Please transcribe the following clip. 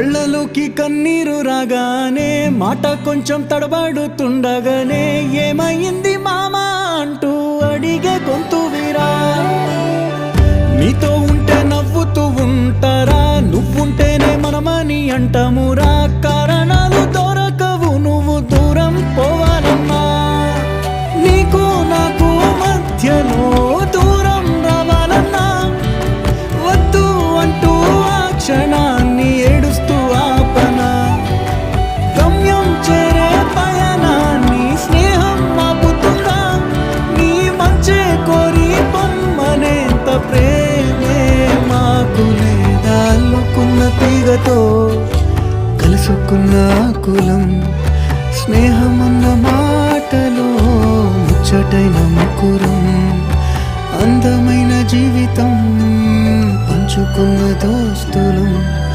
కళ్ళలోకి కన్నీరు రాగానే మాట కొంచెం తడబడుతుండగానే ఏమైంది మామా అంటూ అడిగే గొంతు వీరా. నీతో ఉంటే నవ్వుతూ ఉంటారా, నువ్వుంటేనే మనమని అంటామురా. కారణాలు దొరకవు నువ్వు దూరం పోవాలన్నా, నీకు నాకు మధ్యలో దూరం రావాలన్నా. వద్దు అంటూ ఆ క్షణాన్ని ఏడుస్తూ ఆపనా. గమ్యం చేరే పయనాన్ని స్నేహం ఆపుతుందా. నీ మంచే కోరి పొమ్మనేంత ప్రేమే మాకు లేదా. అల్లుకున్న తీగతో కలుసుకున్న కులం, స్నేహమన్న మాటలో ముచ్చటైన ముకురం. అందమైన జీవితం పంచుకున్న దోస్తులం.